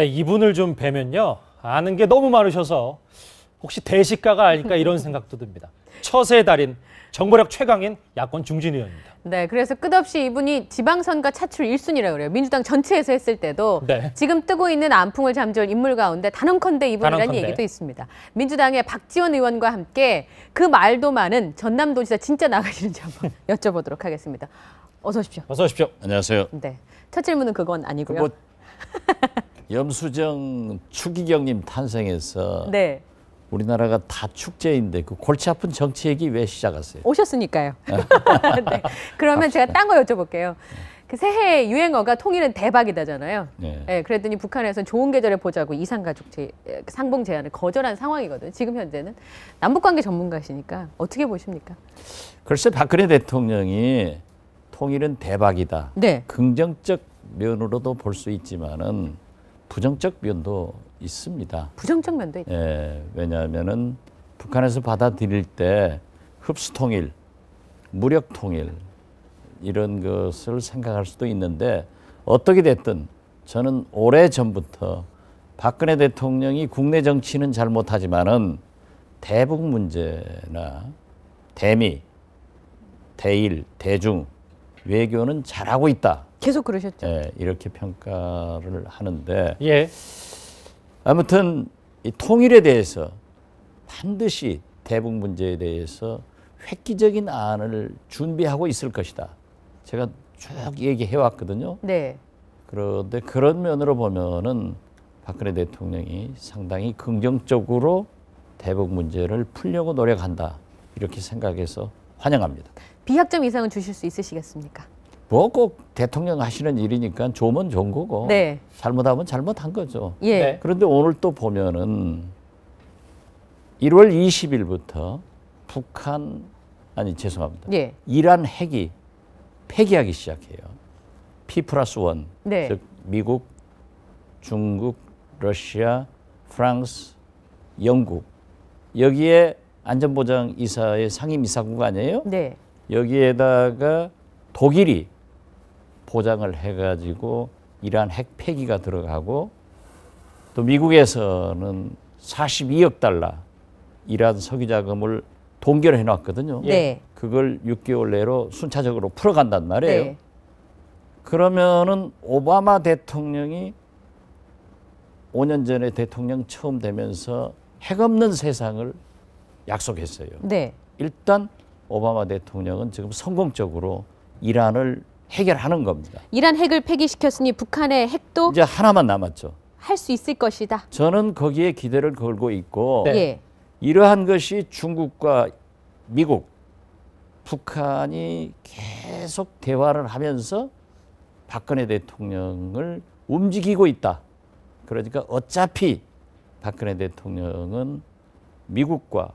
네, 이분을 좀 뵈면요. 아는 게 너무 많으셔서 혹시 대식가가 아닐까 이런 생각도 듭니다. 처세의 달인, 정보력 최강인 야권 중진 의원입니다. 네, 그래서 끝없이 이분이 지방선거 차출 1순위라고 그래요. 민주당 전체에서 했을 때도 네. 지금 뜨고 있는 안풍을 잠재울 인물 가운데 단언컨대 이분이라는 단언컨대. 얘기도 있습니다. 민주당의 박지원 의원과 함께 그 말도 많은 전남도지사 진짜 나가시는지 한번 여쭤보도록 하겠습니다. 어서 오십시오. 어서 오십시오. 안녕하세요. 네, 첫 질문은 그건 아니고요. 염수정 추기경님 탄생해서 네, 우리나라가 다 축제인데 그 골치 아픈 정치 얘기 왜 시작하세요? 오셨으니까요. 네, 그러면 제가 딴 거 여쭤볼게요. 그 새해 유행어가 통일은 대박이다잖아요. 네. 네, 그랬더니 북한에서는 좋은 계절에 보자고 이산가족 상봉 제안을 거절한 상황이거든요. 지금 현재는 남북관계 전문가시니까 어떻게 보십니까? 글쎄 박근혜 대통령이 통일은 대박이다. 네, 긍정적 면으로도 볼 수 있지만은 부정적 면도 있습니다. 부정적 면도 있다. 예, 왜냐하면은 북한에서 받아들일 때 흡수 통일, 무력 통일 이런 것을 생각할 수도 있는데 어떻게 됐든 저는 오래 전부터 박근혜 대통령이 국내 정치는 잘못하지만은 대북 문제나 대미, 대일, 대중 외교는 잘하고 있다. 계속 그러셨죠. 예, 이렇게 평가를 하는데 예. 아무튼 이 통일에 대해서 반드시 대북 문제에 대해서 획기적인 안을 준비하고 있을 것이다. 제가 쭉 얘기해 왔거든요. 네, 그런데 그런 면으로 보면은 박근혜 대통령이 상당히 긍정적으로 대북 문제를 풀려고 노력한다. 이렇게 생각해서 환영합니다. 비약점 이상은 주실 수 있으시겠습니까? 뭐 꼭 대통령 하시는 일이니까 좋으면 좋은 거고 네, 잘못하면 잘못한 거죠. 예, 네. 그런데 오늘 또 보면은 1월 20일부터 예, 이란 핵이 폐기하기 시작해요. P+1, 네. 즉 미국, 중국, 러시아, 프랑스, 영국 여기에 안전보장이사의 상임이사국 아니에요? 네, 여기에다가 독일이 보장을 해가지고 이란 핵 폐기가 들어가고 또 미국에서는 42억 달러 이란 석유 자금을 동결해 놨거든요. 네. 그걸 6개월 내로 순차적으로 풀어간단 말이에요. 네. 그러면은 오바마 대통령이 5년 전에 대통령 처음 되면서 핵 없는 세상을 약속했어요. 네. 일단 오바마 대통령은 지금 성공적으로 이란을 해결하는 겁니다. 이란 핵을 폐기시켰으니 북한의 핵도 이제 하나만 남았죠. 할 수 있을 것이다. 저는 거기에 기대를 걸고 있고 네. 예, 이러한 것이 중국과 미국, 북한이 계속 대화를 하면서 박근혜 대통령을 움직이고 있다. 그러니까 어차피 박근혜 대통령은 미국과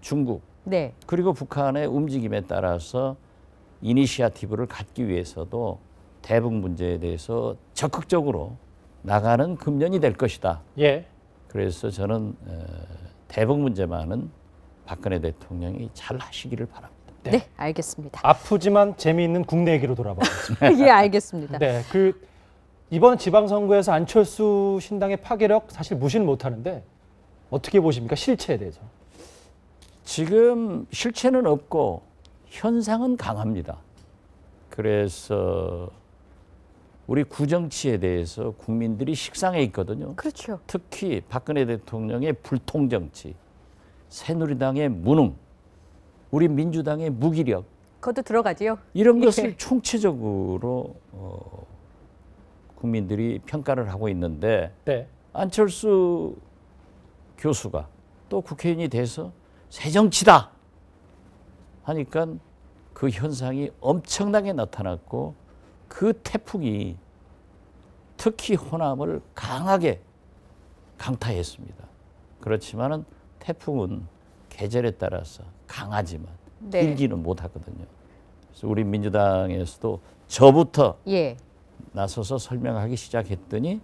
중국 네, 그리고 북한의 움직임에 따라서 이니시아티브를 갖기 위해서도 대북 문제에 대해서 적극적으로 나가는 금년이 될 것이다. 예. 그래서 저는 대북 문제만은 박근혜 대통령이 잘 하시기를 바랍니다. 네, 알겠습니다. 아프지만 재미있는 국내 얘기로 돌아가겠습니다. 예, 알겠습니다. 네, 이번 지방선거에서 안철수 신당의 파괴력 사실 무시는 못하는데 어떻게 보십니까? 실체에 대해서. 지금 실체는 없고 현상은 강합니다. 그래서 우리 구정치에 대해서 국민들이 식상해 있거든요. 그렇죠. 특히 박근혜 대통령의 불통정치, 새누리당의 무능, 우리 민주당의 무기력 그것도 들어가지요. 이런 것을 예. 총체적으로 국민들이 평가를 하고 있는데 네. 안철수 교수가 또 국회의원이 돼서 새정치다 하니까 그 현상이 엄청나게 나타났고 그 태풍이 특히 호남을 강하게 강타했습니다. 그렇지만은 태풍은 계절에 따라서 강하지만 네. 일기는 못하거든요. 그래서 우리 민주당에서도 저부터 예. 나서서 설명하기 시작했더니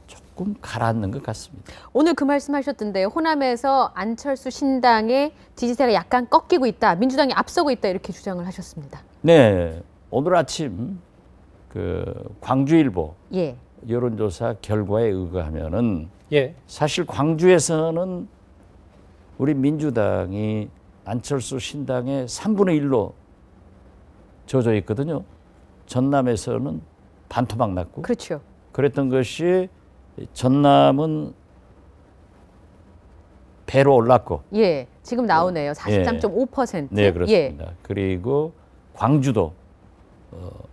조금 가라앉는 것 같습니다. 오늘 그 말씀하셨던데 호남에서 안철수 신당의 지지세가 약간 꺾이고 있다. 민주당이 앞서고 있다. 이렇게 주장을 하셨습니다. 네, 오늘 아침 그 광주일보 예. 여론조사 결과에 의거하면은 예. 사실 광주에서는 우리 민주당이 안철수 신당의 3분의 1로 져져 있거든요. 전남에서는 반토막 났고 그렇죠. 그랬던 것이 전남은 배로 올랐고 예. 지금 나오네요. 43.5%. 네, 예. 그렇습니다. 그리고 광주도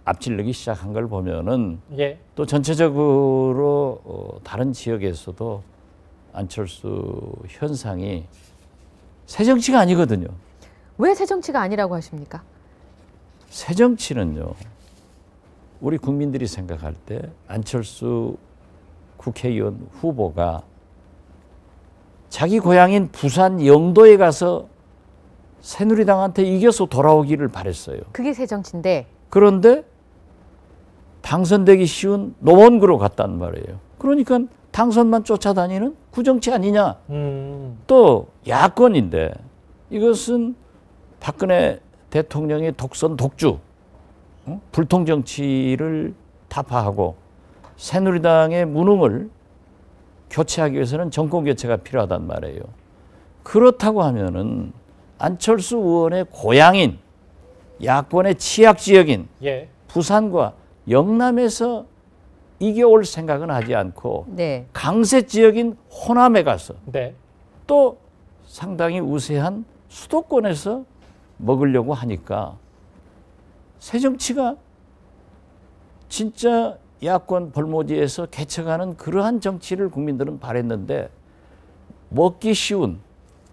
앞질르기 시작한 걸 보면은 예. 또 전체적으로 다른 지역에서도 안철수 현상이 새정치가 아니거든요. 왜 새정치가 아니라고 하십니까? 새정치는요. 우리 국민들이 생각할 때 안철수 국회의원 후보가 자기 고향인 부산 영도에 가서 새누리당한테 이겨서 돌아오기를 바랬어요. 그게 새정치인데. 그런데 당선되기 쉬운 노원구로 갔단 말이에요. 그러니까 당선만 쫓아다니는 구정치 아니냐. 또 야권인데 이것은 박근혜 대통령의 독선 독주, 불통 정치를 타파하고 새누리당의 무능을 교체하기 위해서는 정권 교체가 필요하단 말이에요. 그렇다고 하면은 안철수 의원의 고향인 야권의 취약 지역인 예. 부산과 영남에서 이겨올 생각은 하지 않고 네. 강세 지역인 호남에 가서 네. 또 상당히 우세한 수도권에서 먹으려고 하니까 새정치가 진짜 야권 벌모지에서 개척하는 그러한 정치를 국민들은 바랬는데 먹기 쉬운,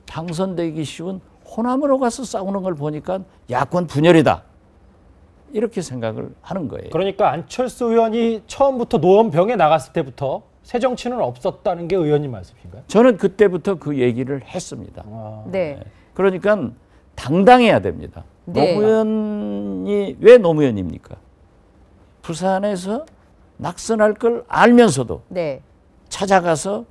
당선되기 쉬운 호남으로 가서 싸우는 걸 보니까 야권 분열이다. 이렇게 생각을 하는 거예요. 그러니까 안철수 의원이 처음부터 노원병에 나갔을 때부터 새정치는 없었다는 게 의원님 말씀이신가요? 저는 그때부터 그 얘기를 했습니다. 네. 그러니까 당당해야 됩니다. 네. 노무현이 왜 노무현입니까? 부산에서 낙선할 걸 알면서도 네. 찾아가서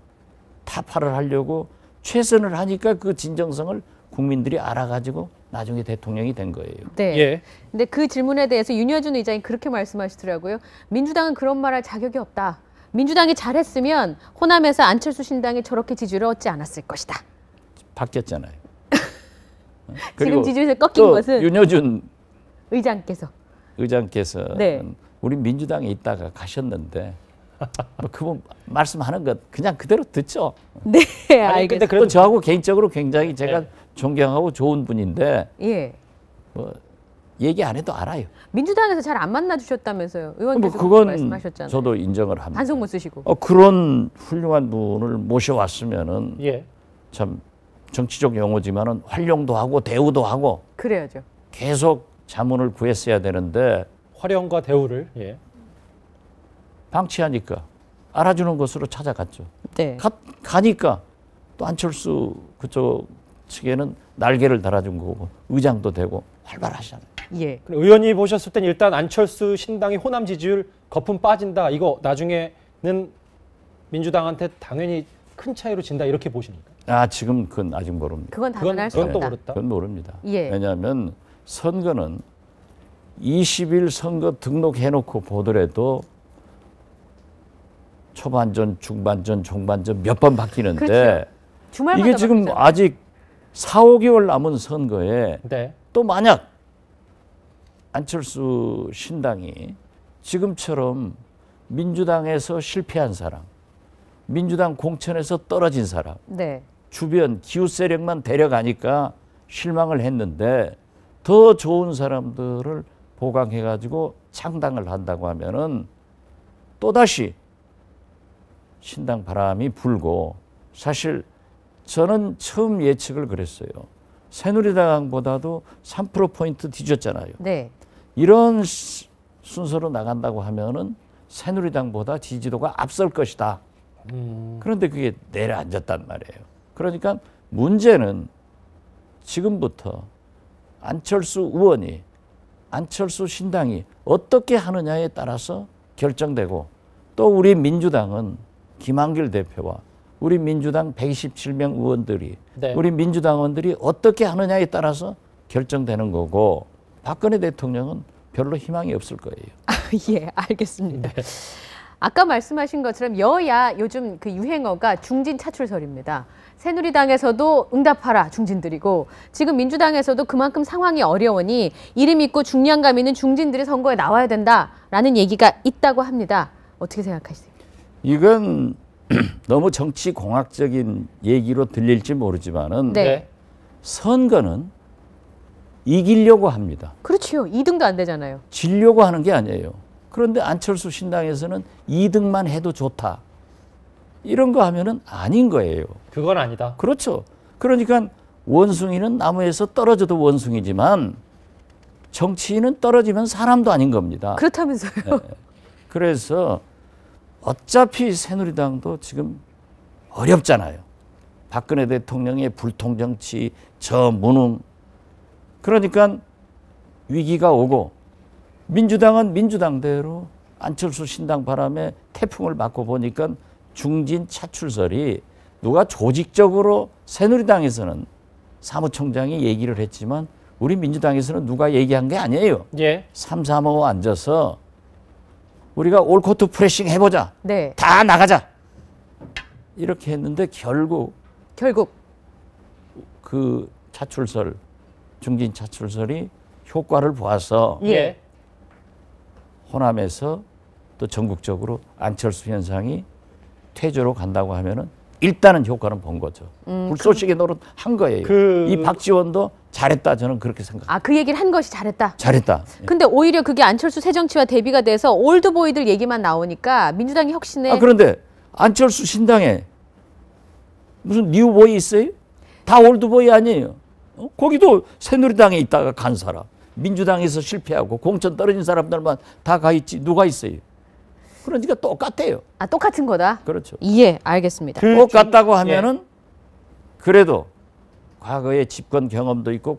타파를 하려고 최선을 하니까 그 진정성을 국민들이 알아가지고 나중에 대통령이 된 거예요. 네. 예. 근데 그 질문에 대해서 윤여준 의장이 그렇게 말씀하시더라고요. 민주당은 그런 말할 자격이 없다. 민주당이 잘했으면 호남에서 안철수 신당이 저렇게 지지를 얻지 않았을 것이다. 바뀌었잖아요. 지금 지지율이 꺾인 또 것은 윤여준 의장께서. 의장께서 네. 우리 민주당에 있다가 가셨는데 뭐 그분 말씀하는 것 그냥 그대로 듣죠. 네, 아니, 근데 알겠습니다. 또 저하고 개인적으로 굉장히 제가 네. 존경하고 좋은 분인데 예. 뭐 얘기 안 해도 알아요. 민주당에서 잘 안 만나 주셨다면서요. 뭐 의원께서 그건 말씀하셨잖아요. 저도 인정을 합니다. 반성 못 쓰시고. 그런 훌륭한 분을 모셔왔으면은 예. 참 정치적 용어지만은 활용도 하고 대우도 하고 그래야죠. 계속 자문을 구했어야 되는데 활용과 대우를 예. 방치하니까 알아주는 것으로 찾아갔죠. 네. 가니까 또 안철수 그쪽 측에는 날개를 달아준 거고 의장도 되고 활발하시잖아요. 예. 그럼 의원이 보셨을 땐 일단 안철수 신당이 호남 지지율 거품 빠진다. 이거 나중에는 민주당한테 당연히 큰 차이로 진다 이렇게 보십니까? 아 지금 그건 아직 모릅니다. 그건 단언할 수 그건 또 없다. 모르다. 그건 모릅니다. 예. 왜냐하면 선거는 20일 선거 등록해놓고 보더라도 초반전, 중반전, 종반전 몇 번 바뀌는데 그렇죠. 주말마다 이게 지금 바뀌잖아요. 아직 4, 5개월 남은 선거에 네. 또 만약 안철수 신당이 지금처럼 민주당에서 실패한 사람, 민주당 공천에서 떨어진 사람, 네. 주변 기후 세력만 데려가니까 실망을 했는데 더 좋은 사람들을 보강해가지고 창당을 한다고 하면은 또다시 신당 바람이 불고 사실 저는 처음 예측을 그랬어요. 새누리당보다도 3%포인트 뒤졌잖아요. 네. 이런 순서로 나간다고 하면은 새누리당보다 지지도가 앞설 것이다. 그런데 그게 내려앉았단 말이에요. 그러니까 문제는 지금부터 안철수 의원이 안철수 신당이 어떻게 하느냐에 따라서 결정되고 또 우리 민주당은 김한길 대표와 우리 민주당 127명 의원들이 네. 우리 민주당 의원들이 어떻게 하느냐에 따라서 결정되는 거고 박근혜 대통령은 별로 희망이 없을 거예요. 예, 알겠습니다. 아까 말씀하신 것처럼 여야 요즘 그 유행어가 중진 차출설입니다. 새누리당에서도 응답하라 중진들이고 지금 민주당에서도 그만큼 상황이 어려우니 이름 있고 중량감 있는 중진들이 선거에 나와야 된다라는 얘기가 있다고 합니다. 어떻게 생각하세요? 이건 너무 정치 공학적인 얘기로 들릴지 모르지만은 네. 선거는 이기려고 합니다. 그렇죠. 2등도 안 되잖아요. 지려고 하는 게 아니에요. 그런데 안철수 신당에서는 2등만 해도 좋다. 이런 거 하면은 아닌 거예요. 그건 아니다. 그렇죠. 그러니까 원숭이는 나무에서 떨어져도 원숭이지만 정치인은 떨어지면 사람도 아닌 겁니다. 그렇다면서요. 그래서 어차피 새누리당도 지금 어렵잖아요. 박근혜 대통령의 불통정치, 저무능. 그러니까 위기가 오고 민주당은 민주당대로 안철수 신당 바람에 태풍을 맞고 보니까 중진 차출설이 누가 조직적으로 새누리당에서는 사무총장이 얘기를 했지만 우리 민주당에서는 누가 얘기한 게 아니에요. 예. 3, 3호 앉아서 우리가 올코트 프레싱 해보자. 네. 다 나가자. 이렇게 했는데 결국 그 차출설, 중진 차출설이 효과를 보아서 예. 호남에서 또 전국적으로 안철수 현상이 퇴조로 간다고 하면은 일단은 효과는 본 거죠. 불쏘시개 노릇 한 거예요. 이 박지원도 잘했다 저는 그렇게 생각합니다. 아, 그 얘기를 한 것이 잘했다. 잘했다. 근데 오히려 그게 안철수 새정치와 대비가 돼서 올드보이들 얘기만 나오니까 민주당이 혁신에 그런데 안철수 신당에 무슨 뉴보이 있어요? 다 올드보이 아니에요. 거기도 새누리당에 있다가 간 사람. 민주당에서 실패하고 공천 떨어진 사람들만 다 가 있지. 누가 있어요? 그러니까 똑같아요. 아, 똑같은 거다. 그렇죠. 예, 알겠습니다. 똑같다고 하면은 그래도 과거에 집권 경험도 있고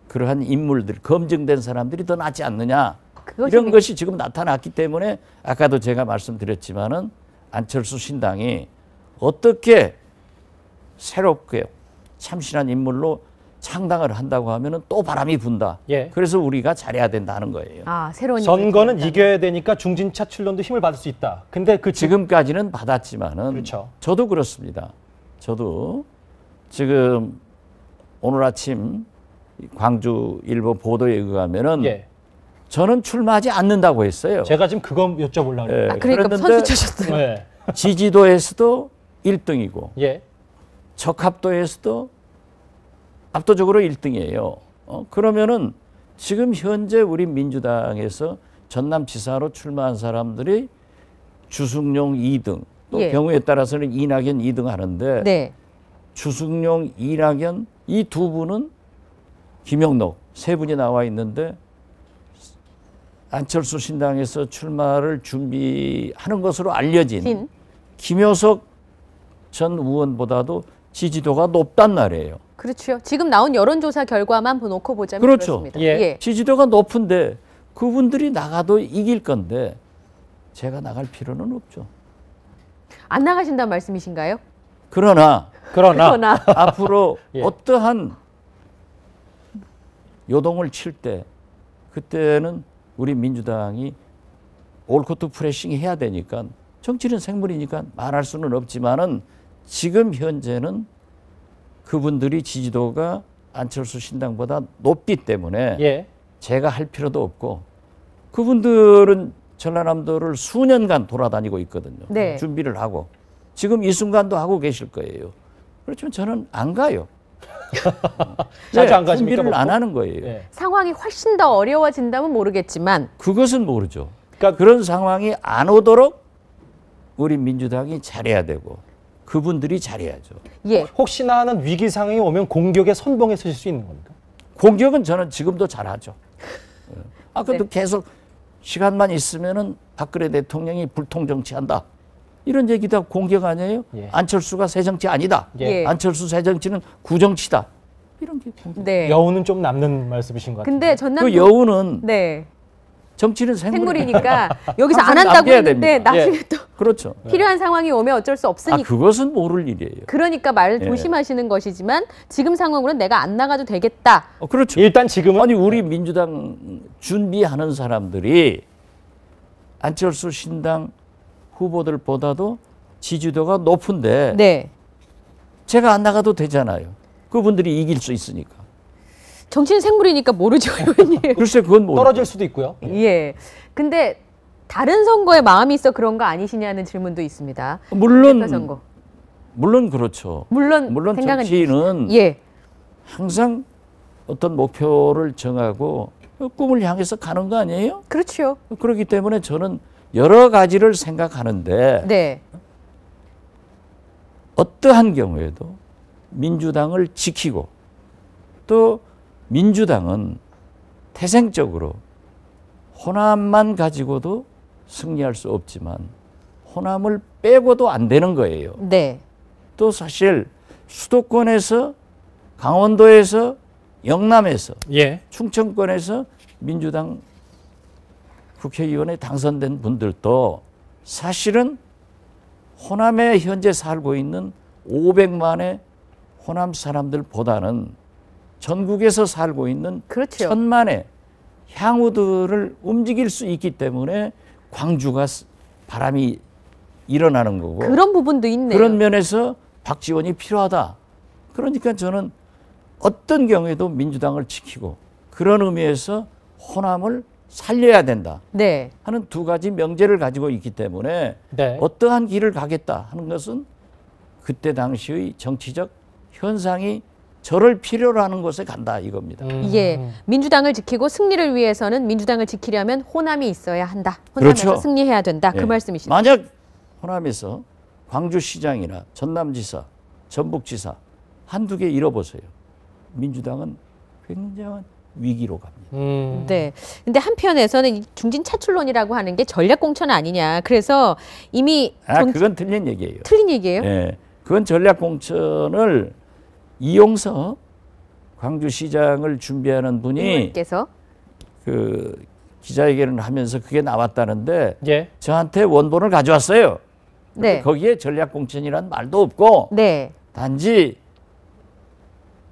그러한 인물들, 검증된 사람들이 더 낫지 않느냐. 이런 것이 지금 나타났기 때문에 아까도 제가 말씀드렸지만은 안철수 신당이 어떻게 새롭게 참신한 인물로 창당을 한다고 하면은 또 바람이 분다. 예. 그래서 우리가 잘해야 된다는 거예요. 아, 새로운 선거는 이겨야 되니까 중진 차출론도 힘을 받을 수 있다. 근데 그 지금까지는 받았지만은 그렇죠. 저도 그렇습니다. 저도 지금 오늘 아침 광주일보 보도에 의하면은 예. 저는 출마하지 않는다고 했어요. 제가 지금 그거 여쭤보려고 예, 아, 그러니까 그랬는데 선수 쳐셨어요. 예. 지지도에서도 1등이고 예. 적합도에서도 압도적으로 1등이에요. 그러면은 지금 현재 우리 민주당에서 전남지사로 출마한 사람들이 주승용 2등, 또 예. 경우에 따라서는 이낙연 2등 하는데 네. 주승용, 이낙연 이 두 분은 김영록 세 분이 나와 있는데 안철수 신당에서 출마를 준비하는 것으로 알려진 김효석 전 의원보다도 지지도가 높단 말이에요. 그렇죠. 지금 나온 여론조사 결과만 놓고 보자면 그렇죠. 그렇습니다. 예. 지지도가 높은데 그분들이 나가도 이길 건데 제가 나갈 필요는 없죠. 안 나가신다는 말씀이신가요? 그러나 앞으로 예. 어떠한 요동을 칠 때 그때는 우리 민주당이 올코트 프레싱 해야 되니까 정치는 생물이니까 말할 수는 없지만은 지금 현재는 그분들이 지지도가 안철수 신당보다 높기 때문에 예. 제가 할 필요도 없고 그분들은 전라남도를 수년간 돌아다니고 있거든요. 네. 준비를 하고 지금 이 순간도 하고 계실 거예요. 그렇지만 저는 안 가요. 자주 안 가십니까? 준비를 안 먹고? 하는 거예요. 예. 상황이 훨씬 더 어려워진다면 모르겠지만 그것은 모르죠. 그러니까 그런 상황이 안 오도록 우리 민주당이 잘해야 되고 그분들이 잘해야죠. 예. 혹시나 하는 위기 상황이 오면 공격에 선봉에 서실 수 있는 겁니까? 공격은 저는 지금도 잘하죠. 아까도 네. 계속 시간만 있으면은 박근혜 대통령이 불통정치한다. 이런 얘기다 공격 아니에요? 예. 안철수가 새정치 아니다. 예. 안철수 새정치는 구정치다. 이런 게 공격. 네. 여우는 좀 남는 말씀이신 것 같아요. 근데 전남도 그 여우는 네. 정치는 생물이니까. 생물이니까 여기서 안 항상 한다고 남겨야 했는데 됩니다. 나중에 예. 또 그렇죠. 필요한 상황이 오면 어쩔 수 없으니까. 그것은 모를 일이에요. 그러니까 말 예. 조심하시는 것이지만 지금 상황으로는 내가 안 나가도 되겠다. 그렇죠. 일단 지금은 아니 우리 민주당 준비하는 사람들이 안철수 신당 후보들보다도 지지도가 높은데 네. 제가 안 나가도 되잖아요. 그분들이 이길 수 있으니까. 정치는 생물이니까 모르죠, 의원님. 글쎄 그건 모르죠. 떨어질 수도 있고요. 예. 근데 다른 선거에 마음이 있어 그런 거 아니시냐는 질문도 있습니다. 물론 선거. 물론 그렇죠. 물론 생각은 정치인은 예. 항상 어떤 목표를 정하고 꿈을 향해서 가는 거 아니에요? 그렇죠. 그렇기 때문에 저는 여러 가지를 생각하는데 네. 어떠한 경우에도 민주당을 지키고 또 민주당은 태생적으로 호남만 가지고도 승리할 수 없지만 호남을 빼고도 안 되는 거예요. 네. 또 사실 수도권에서 강원도에서 영남에서 예. 충청권에서 민주당 국회의원에 당선된 분들도 사실은 호남에 현재 살고 있는 500만의 호남 사람들보다는 전국에서 살고 있는 그렇죠. 1000만의 향후들을 움직일 수 있기 때문에 광주가 바람이 일어나는 거고 그런 부분도 있네요. 그런 면에서 박지원이 필요하다. 그러니까 저는 어떤 경우에도 민주당을 지키고 그런 의미에서 호남을 살려야 된다 네. 하는 두 가지 명제를 가지고 있기 때문에 네. 어떠한 길을 가겠다 하는 것은 그때 당시의 정치적 현상이 저를 필요로 하는 곳에 간다 이겁니다. 예. 민주당을 지키고 승리를 위해서는 민주당을 지키려면 호남이 있어야 한다. 호남에서 그렇죠. 승리해야 된다. 그 예. 말씀이시죠. 만약 호남에서 광주시장이나 전남지사, 전북지사 한두 개 잃어보세요. 민주당은 굉장한 위기로 갑니다. 네. 근데 한편에서는 이 중진 차출론이라고 하는 게 전략 공천 아니냐. 그래서 이미 그건 틀린 얘기예요. 틀린 얘기예요? 예, 그건 전략 공천을 이용석 광주시장을 준비하는 분이 의원께서 그 기자회견을 하면서 그게 나왔다는데 예. 저한테 원본을 가져왔어요. 네. 거기에 전략 공천이란 말도 없고 네. 단지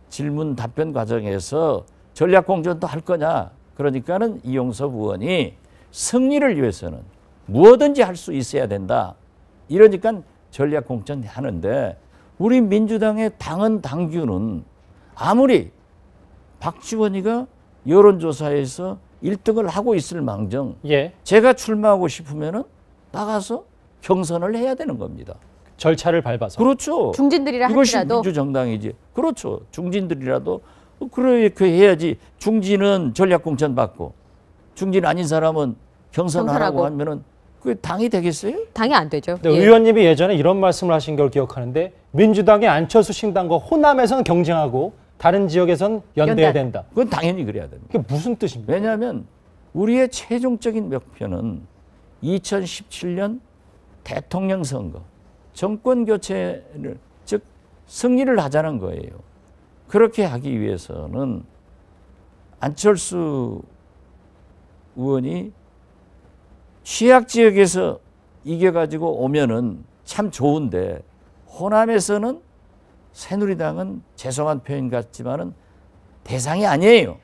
질문 답변 과정에서 전략 공천도 할 거냐? 그러니까는 이용섭 의원이 승리를 위해서는 무엇든지 할 수 있어야 된다. 이러니까 전략 공천 하는데 우리 민주당의 당헌 당규는 아무리 박지원이가 여론조사에서 1등을 하고 있을 망정 예. 제가 출마하고 싶으면은 나가서 경선을 해야 되는 겁니다. 절차를 밟아서. 그렇죠. 중진들이라 이것이 할지라도 민주정당이지. 그렇죠. 중진들이라도 그렇게 해야지. 중진은 전략공천 받고 중진 아닌 사람은 경선하라고 경선하고. 하면은 그게 당이 되겠어요? 당이 안 되죠. 네, 예. 의원님이 예전에 이런 말씀을 하신 걸 기억하는데 민주당이 안철수 신당과 호남에서는 경쟁하고 다른 지역에서는 연대해야 연대. 된다. 그건 당연히 그래야 됩니다. 그게 무슨 뜻입니까? 왜냐하면 우리의 최종적인 목표는 2017년 대통령 선거, 정권 교체를 즉 승리를 하자는 거예요. 그렇게 하기 위해서는 안철수 의원이 취약 지역에서 이겨가지고 오면은 참 좋은데 호남에서는 새누리당은 죄송한 표현 같지만은 대상이 아니에요.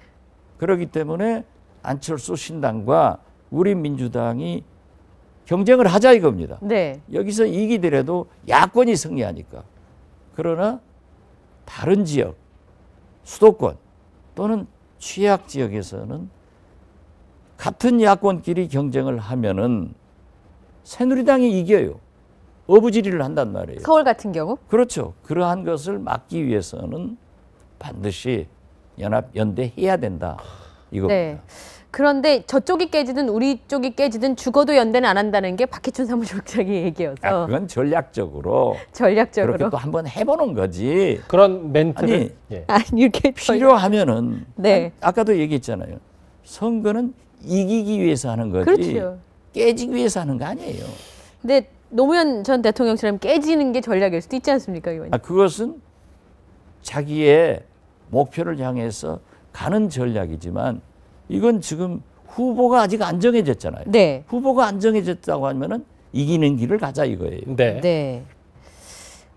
그렇기 때문에 안철수 신당과 우리 민주당이 경쟁을 하자 이겁니다. 네. 여기서 이기더라도 야권이 승리하니까. 그러나 다른 지역, 수도권 또는 취약 지역에서는 같은 야권끼리 경쟁을 하면은 새누리당이 이겨요. 어부지리를 한단 말이에요. 서울 같은 경우 그렇죠. 그러한 것을 막기 위해서는 반드시 연합 연대해야 된다. 이겁니다. 네. 그런데 저쪽이 깨지든 우리 쪽이 깨지든 죽어도 연대는 안 한다는 게 박희춘 사무총장의 얘기여서 그건 전략적으로 전략적으로 그렇게 또 한번 해보는 거지. 그런 멘트를 아니, 예. 이렇게 필요하면은 네. 아까도 얘기했잖아요. 선거는 이기기 위해서 하는 거지 그렇죠. 깨지기 위해서 하는 거 아니에요. 근데 노무현 전 대통령처럼 깨지는 게 전략일 수도 있지 않습니까, 의원님? 그것은 자기의 목표를 향해서 가는 전략이지만 이건 지금 후보가 아직 안 정해졌잖아요. 네. 후보가 안 정해졌다고 하면은 이기는 길을 가자 이거예요. 네. 네.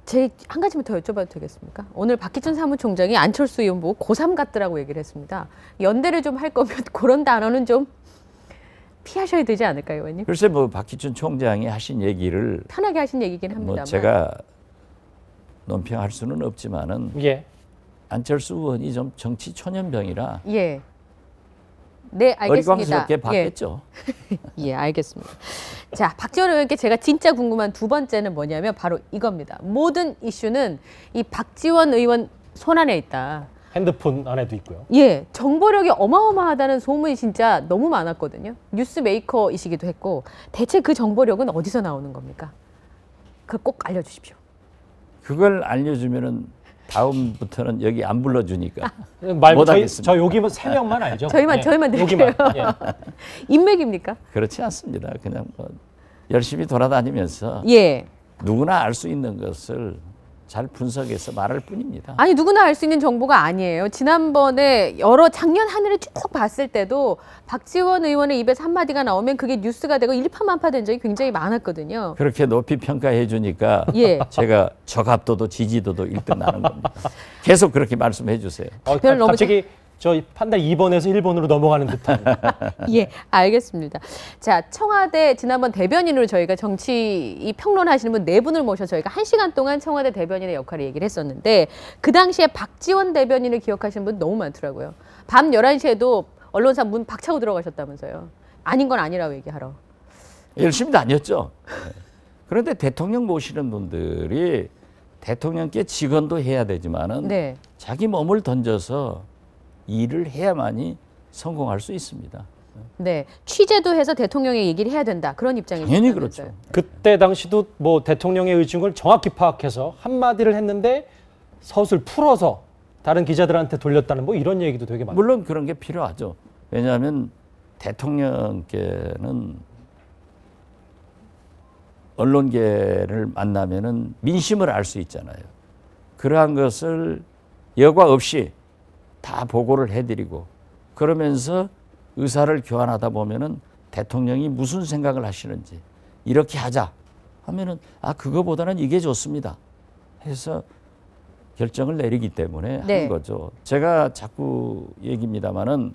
제 한 가지만 더 여쭤봐도 되겠습니까? 오늘 박희춘 사무총장이 안철수 의원 보고 고3 같더라고 얘기를 했습니다. 연대를 좀 할 거면 그런 단어는 좀 피하셔야 되지 않을까요, 의원님? 글쎄 뭐 박기춘 총장이 하신 얘기를 편하게 하신 얘기긴 합니다만. 뭐 제가 논평할 수는 없지만은 예. 안철수 의원이 좀 정치 초년병이라 예. 네, 알겠습니다. 어리광스럽게 봤겠죠. 예, 알겠습니다. 자, 박지원 의원께 제가 진짜 궁금한 두 번째는 뭐냐면 바로 이겁니다. 모든 이슈는 이 박지원 의원 손안에 있다. 핸드폰 안에도 있고요. 예, 정보력이 어마어마하다는 소문이 진짜 너무 많았거든요. 뉴스 메이커이시기도 했고 대체 그 정보력은 어디서 나오는 겁니까? 그걸 꼭 알려주십시오. 그걸 알려주면은 다음부터는 여기 안 불러주니까 말 못 저희, 하겠습니다. 저 여기만 세 명만 알죠. 저희만 드릴게요. 여기만. 예. 인맥입니까? 그렇지 않습니다. 그냥 뭐 열심히 돌아다니면서 예. 누구나 알 수 있는 것을 잘 분석해서 말할 뿐입니다. 아니 누구나 알 수 있는 정보가 아니에요. 지난번에 작년 한 해를 쭉 봤을 때도 박지원 의원의 입에서 한마디가 나오면 그게 뉴스가 되고 일파만파된 적이 굉장히 많았거든요. 그렇게 높이 평가해 주니까 예. 제가 적합도도 지지도도 1등 나는 겁니다. 계속 그렇게 말씀해 주세요. 별 너무 갑자기 저 판단 2번에서 1번으로 넘어가는 듯한. 예, 알겠습니다. 자, 청와대 지난번 대변인으로 저희가 정치 평론하시는 분 네 분을 모셔 저희가 1시간 동안 청와대 대변인의 역할을 얘기를 했었는데 그 당시에 박지원 대변인을 기억하시는 분 너무 많더라고요. 밤 11시에도 언론사 문 박차고 들어가셨다면서요. 아닌 건 아니라고 얘기하러. 열심히 다녔죠. 그런데 대통령 모시는 분들이 대통령께 직언도 해야 되지만은 네. 자기 몸을 던져서 일을 해야만이 성공할 수 있습니다. 네, 취재도 해서 대통령의 얘기를 해야 된다. 그런 입장이시죠. 당연히 그렇죠. 그때 당시도 뭐 대통령의 의중을 정확히 파악해서 한마디를 했는데 서술 풀어서 다른 기자들한테 돌렸다는 뭐 이런 얘기도 되게 많아요. 물론 그런 게 필요하죠. 왜냐하면 대통령께는 언론계를 만나면은 민심을 알 수 있잖아요. 그러한 것을 여과 없이 다 보고를 해드리고 그러면서 의사를 교환하다 보면은 대통령이 무슨 생각을 하시는지 이렇게 하자 하면은 그거보다는 이게 좋습니다 해서 결정을 내리기 때문에 네. 하는 거죠. 제가 자꾸 얘기입니다마는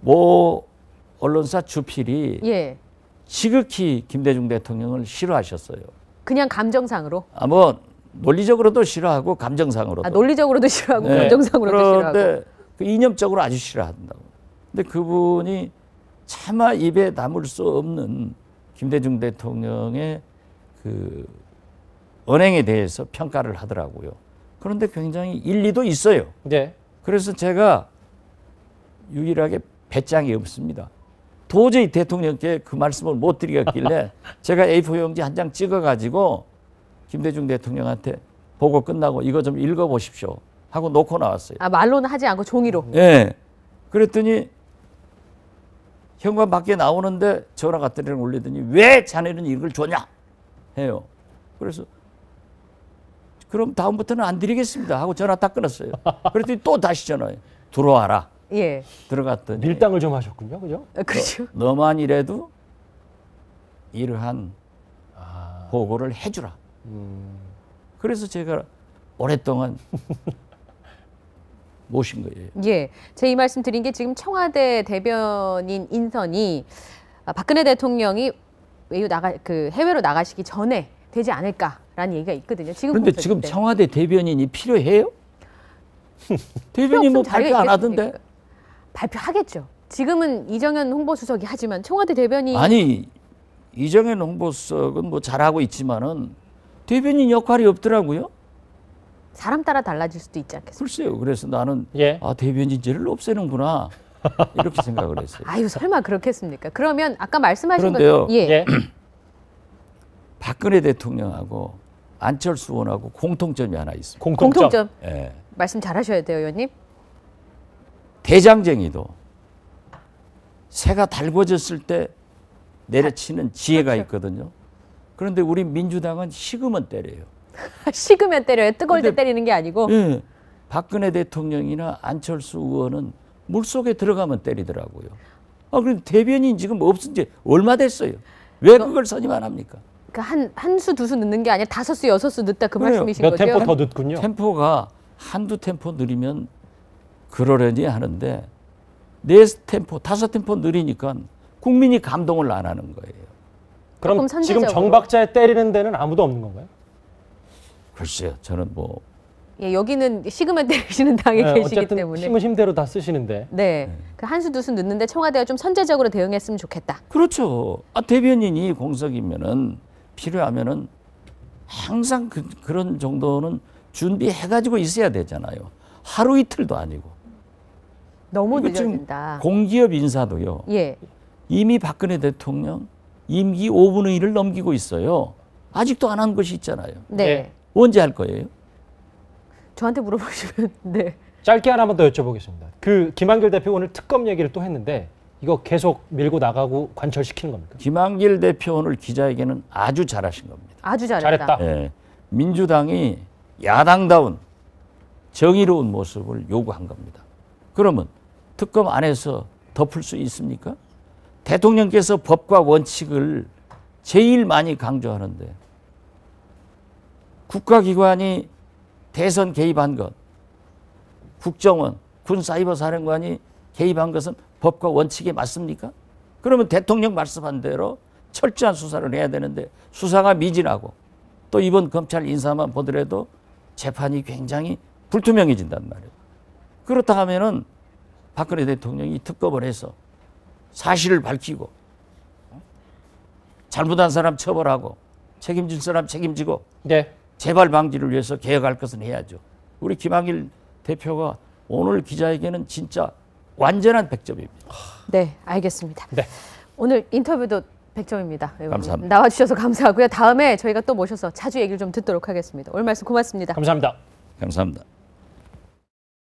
모 언론사 주필이 예, 지극히 김대중 대통령을 싫어하셨어요. 그냥 감정상으로. 뭐 논리적으로도 싫어하고 감정상으로도. 논리적으로도 싫어하고 네. 감정상으로도 싫어하고. 그런데 그 이념적으로 아주 싫어한다고. 근데 그분이 차마 입에 담을 수 없는 김대중 대통령의 그 언행에 대해서 평가를 하더라고요. 그런데 굉장히 일리도 있어요. 네. 그래서 제가 유일하게 배짱이 없습니다. 도저히 대통령께 그 말씀을 못 드리겠길래 제가 A4 용지 한 장 찍어가지고 김대중 대통령한테 보고 끝나고 이거 좀 읽어보십시오 하고 놓고 나왔어요. 말로는 하지 않고 종이로. 예. 그랬더니 현관 밖에 나오는데 전화 갖다 올리더니 왜 자네는 이걸 줬냐 해요. 그래서 그럼 다음부터는 안 드리겠습니다 하고 전화 딱 끊었어요. 그랬더니 또 다시 전화해. 들어와라. 예. 들어갔더니 밀당을 좀 하셨군요. 그죠? 그렇죠. 너만 이래도 이러한 보고를 해주라. 그래서 제가 오랫동안 모신 거예요. 예, 제 이 말씀 드린 게 지금 청와대 대변인 인선이 박근혜 대통령이 해외로 나가시기 전에 되지 않을까라는 얘기가 있거든요. 그런데 지금 청와대 대변인이 필요해요? 대변인 뭐 발표 안 하던데? 발표하겠죠. 지금은 이정현 홍보수석이 하지만 청와대 대변인 아니 이정현 홍보수석은 뭐 잘하고 있지만은 대변인 역할이 없더라고요. 사람 따라 달라질 수도 있지 않겠습니까? 글쎄요. 그래서 나는 예. 대변인제를 없애는구나 이렇게 생각을 했어요. 아유 설마 그렇겠습니까? 그러면 아까 말씀하신 그런데요. 것 예. 박근혜 대통령하고 안철수 의원하고 공통점이 하나 있습니다. 공통점. 예. 말씀 잘하셔야 돼요, 의원님. 대장쟁이도 새가 달궈졌을 때 내려치는 지혜가 있거든요. 그런데 우리 민주당은 식으면 때려요. 식으면 때려요. 뜨거울 때 근데- 때리는 게 아니고. 예. 박근혜 대통령이나 안철수 의원은 물속에 들어가면 때리더라고요. 그럼 대변인 지금 없은 지 얼마 됐어요. 왜 그걸 선임 안 합니까? 그러니까 한 수, 두 수 넣는 게 아니라 5수, 6수 넣다 그 그래요. 말씀이신 몇 거죠? 템포 더 늦군요. 템포가 한두 템포 느리면 그러려니 하는데 4템포, 5템포 느리니까 국민이 감동을 안 하는 거예요. 그럼 조금 지금 선제적으로. 정박자에 때리는 데는 아무도 없는 건가요? 글쎄요, 저는 뭐 예, 여기는 식으면 때리시는 당에 네, 계시기 어쨌든 때문에. 힘은 힘대로 다 쓰시는데. 네. 그 한 수 두 수 넣는데 청와대가 좀 선제적으로 대응했으면 좋겠다. 그렇죠. 대변인이 공석이면은 필요하면은 항상 그런 정도는 준비해가지고 있어야 되잖아요. 하루 이틀도 아니고. 너무 이거 지금 늦어진다. 공기업 인사도요. 예. 이미 박근혜 대통령 임기 5분의 1을 넘기고 있어요. 아직도 안 한 것이 있잖아요. 네. 네. 언제 할 거예요? 저한테 물어보시면 네. 짧게 하나만 더 여쭤보겠습니다. 그 김한길 대표 오늘 특검 얘기를 또 했는데 이거 계속 밀고 나가고 관철시키는 겁니까? 김한길 대표 오늘 기자회견은 아주 잘하신 겁니다. 아주 잘했다. 잘했다. 예, 민주당이 야당다운 정의로운 모습을 요구한 겁니다. 그러면 특검 안에서 덮을 수 있습니까? 대통령께서 법과 원칙을 제일 많이 강조하는데 국가기관이 대선 개입한 것, 국정원, 군사이버사령관이 개입한 것은 법과 원칙에 맞습니까? 그러면 대통령 말씀한 대로 철저한 수사를 해야 되는데 수사가 미진하고 또 이번 검찰 인사만 보더라도 재판이 굉장히 불투명해진단 말이에요. 그렇다 하면은 박근혜 대통령이 특검을 해서 사실을 밝히고 잘못한 사람 처벌하고 책임질 사람 책임지고 네. 재발 방지를 위해서 개혁할 것은 해야죠. 우리 김한길 대표가 오늘 기자회견은 진짜 완전한 100점입니다. 네, 알겠습니다. 네. 오늘 인터뷰도 100점입니다. 감사합니다. 나와주셔서 감사하고요. 다음에 저희가 또 모셔서 자주 얘기를 좀 듣도록 하겠습니다. 오늘 말씀 고맙습니다. 감사합니다. 감사합니다.